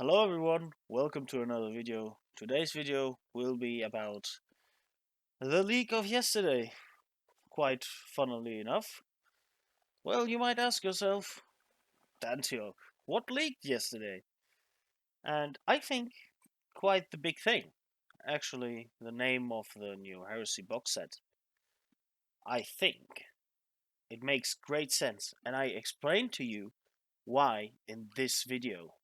Hello everyone, welcome to another video. Today's video will be about the leak of yesterday. Quite funnily enough. Well, you might ask yourself, Dantiok, what leaked yesterday? And I think quite the big thing. Actually, the name of the new Heresy box set. I think it makes great sense, and I explain to you why in this video.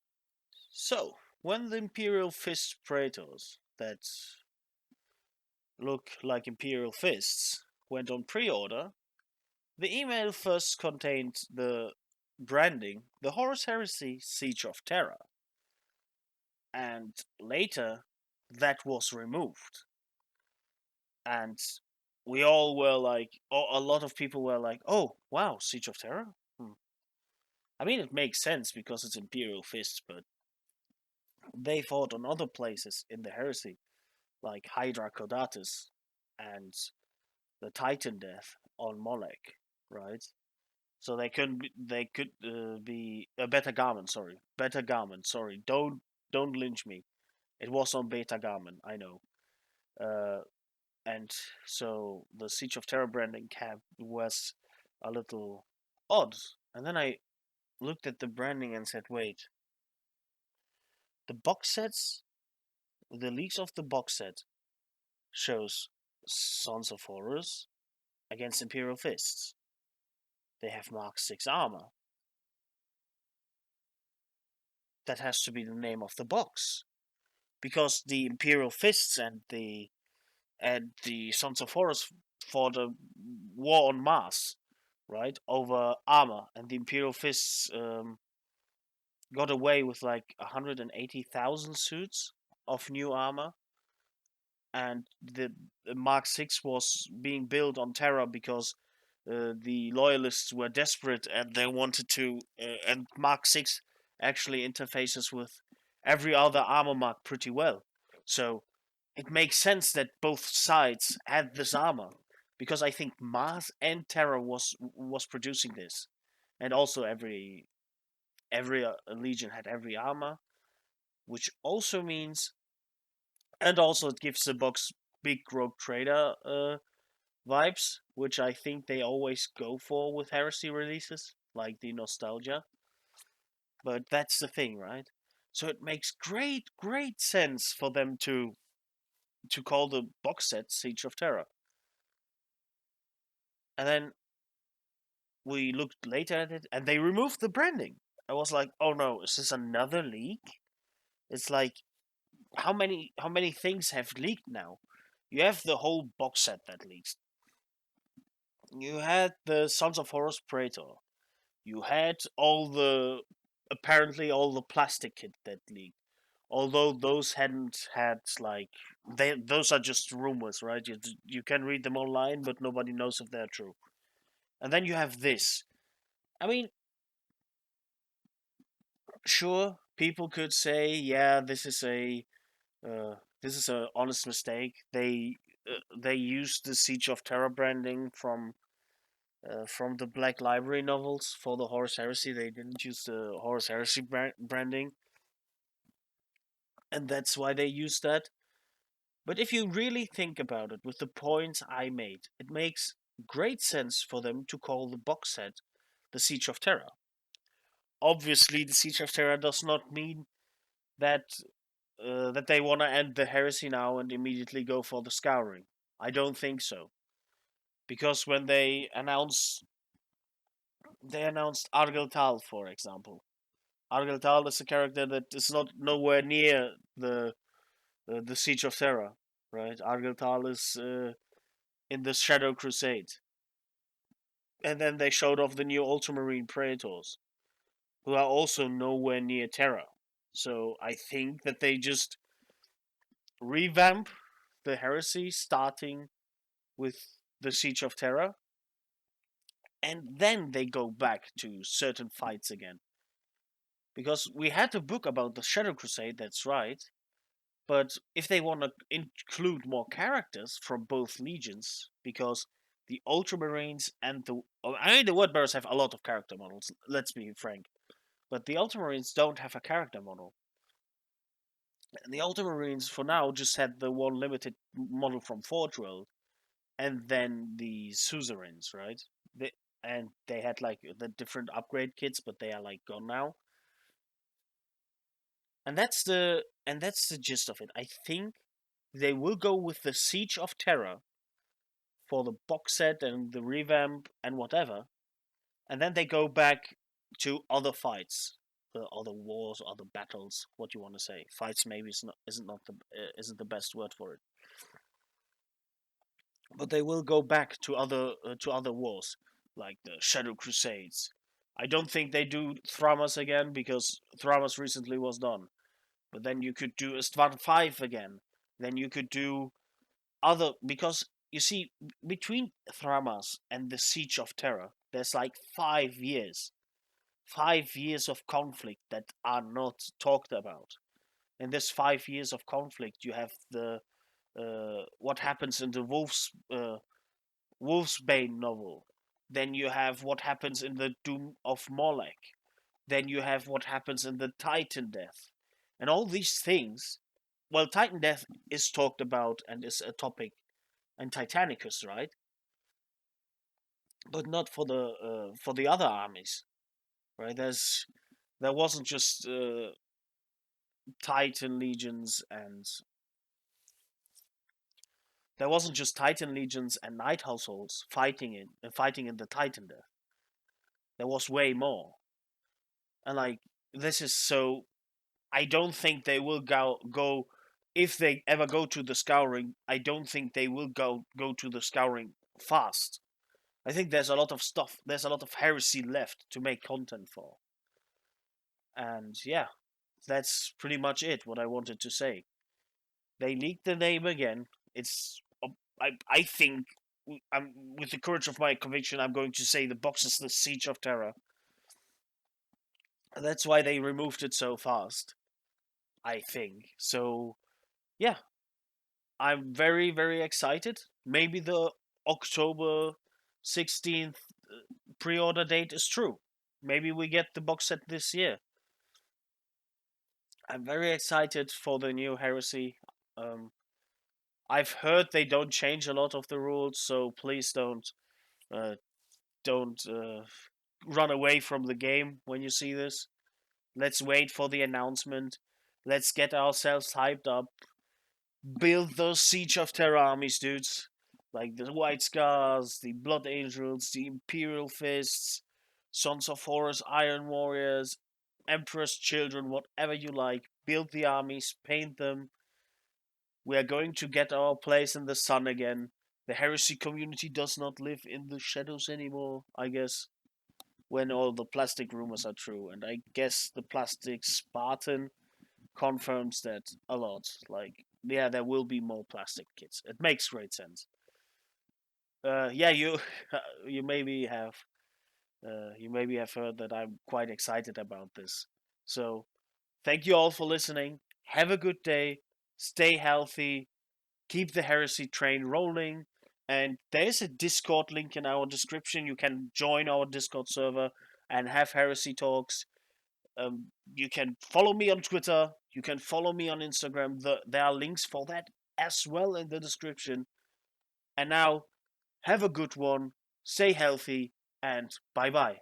So, when the Imperial Fist Praetors, that look like Imperial Fists, went on pre-order, the email first contained the branding, the Horus Heresy Siege of Terra, and later that was removed. And we all were like, a lot of people were like, oh, wow, Siege of Terra? I mean, it makes sense because it's Imperial Fists, but they fought on other places in the Heresy, like Hydra Codatus and the Titan Death on Molech, right? So they could be a Beta Garment. Sorry, Beta Garment. Sorry, don't lynch me. It was on Beta Garment. I know. Uh, and so the Siege of Terror branding cap was a little odd. And then I looked at the branding and said, wait, the box sets, the leaks of the box set shows Sons of Horus against Imperial Fists. They have Mark 6 armor. That has to be the name of the box. Because the Imperial Fists and the Sons of Horus fought a war on Mars, right, over armor, and the Imperial Fists got away with like 180,000 suits of new armor, and the Mark 6 was being built on Terra because the loyalists were desperate and they wanted to, and Mark 6 actually interfaces with every other armor mark pretty well. So it makes sense that both sides had this armor because I think Mars and Terra was producing this, and also every legion had every armor, which also means, and also it gives the box big rogue trader vibes, which I think they always go for with Heresy releases, like the nostalgia. But that's the thing, right? So it makes great sense for them to call the box set Siege of Terror. And then we looked later at it, and they removed the branding. I was like, oh no, is this another leak? It's like how many things have leaked now? You have the whole box set that leaks. You had the Sons of Horus Praetor. You had apparently all the plastic kit that leaked. Although those hadn't had like those are just rumors, right? You can read them online, but nobody knows if they're true. And then you have this. I mean, sure, people could say, yeah, this is a honest mistake. They used the Siege of Terror branding from the Black Library novels for the Horus Heresy. They didn't use the Horus Heresy branding, and that's why they used that. But if you really think about it, with the points I made, it makes great sense for them to call the box set the Siege of Terror. Obviously, the Siege of Terror does not mean that that they want to end the heresy now and immediately go for the scouring. I don't think so, because when they announced Argel Tal, for example. Argel Tal is a character that is not nowhere near the Siege of Terra, right? Argel Tal is in the Shadow Crusade, and then they showed off the new Ultramarine Praetors, who are also nowhere near Terra. So I think that they just revamp the heresy, starting with the Siege of Terra, and then they go back to certain fights again. Because we had a book about the Shadow Crusade, that's right, but if they want to include more characters from both legions, because the Ultramarines and the Word Bearers have a lot of character models, let's be frank, but the Ultramarines don't have a character model. And the Ultramarines for now just had the one limited model from Forge World, and then the Suzerains, right? They, and they had like the different upgrade kits, but they are like gone now. And that's the gist of it. I think they will go with the Siege of Terra for the box set and the revamp and whatever, and then they go back to other fights, other wars, other battles. What you want to say? Fights maybe isn't the best word for it, but they will go back to other wars like the Shadow Crusades. I don't think they do Thramas again because Thramas recently was done. But then you could do Istvan 5 again. Then you could do other because you see between Thramas and the Siege of Terra, there's like 5 years. 5 years of conflict that are not talked about. In this 5 years of conflict, you have the what happens in the Wolfsbane novel. Then you have what happens in the Doom of Molech. Then you have what happens in the Titan Death. And all these things, well, Titan Death is talked about and is a topic in Titanicus, right? But not for the other armies, right? There wasn't just Titan legions and there wasn't just Titan legions and Night households fighting in the Titan Death. There was way more, and like this is so I don't think they will go if they ever go to the scouring. I don't think they will go to the scouring fast. I think there's a lot of stuff. There's a lot of heresy left to make content for. And yeah, that's pretty much it. What I wanted to say. They leaked the name again. It's I think I'm with the courage of my conviction. I'm going to say the box is the Siege of Terra. And that's why they removed it so fast. I think so. Yeah, I'm very, very excited. Maybe the October 16th pre order date is true. Maybe we get the box set this year. I'm very excited for the new Heresy. Um, I've heard they don't change a lot of the rules, so please uh, don't run away from the game when you see this. Let's wait for the announcement. Let's get ourselves hyped up. Build those Siege of Terra armies, dudes. Like the White Scars, the Blood Angels, the Imperial Fists, Sons of Horus, Iron Warriors, Emperor's Children, whatever you like. Build the armies, paint them. We are going to get our place in the sun again. The heresy community does not live in the shadows anymore, I guess, when all the plastic rumors are true. And I guess the plastic Spartan confirms that a lot. Like, yeah, there will be more plastic kits. It makes great sense. Yeah, you you maybe have you maybe have heard that I'm quite excited about this. So thank you all for listening. Have a good day. Stay healthy. Keep the heresy train rolling. And there's a Discord link in our description. You can join our Discord server and have heresy talks. You can follow me on Twitter. You can follow me on Instagram. There are links for that as well in the description. And now, have a good one, stay healthy, and bye bye.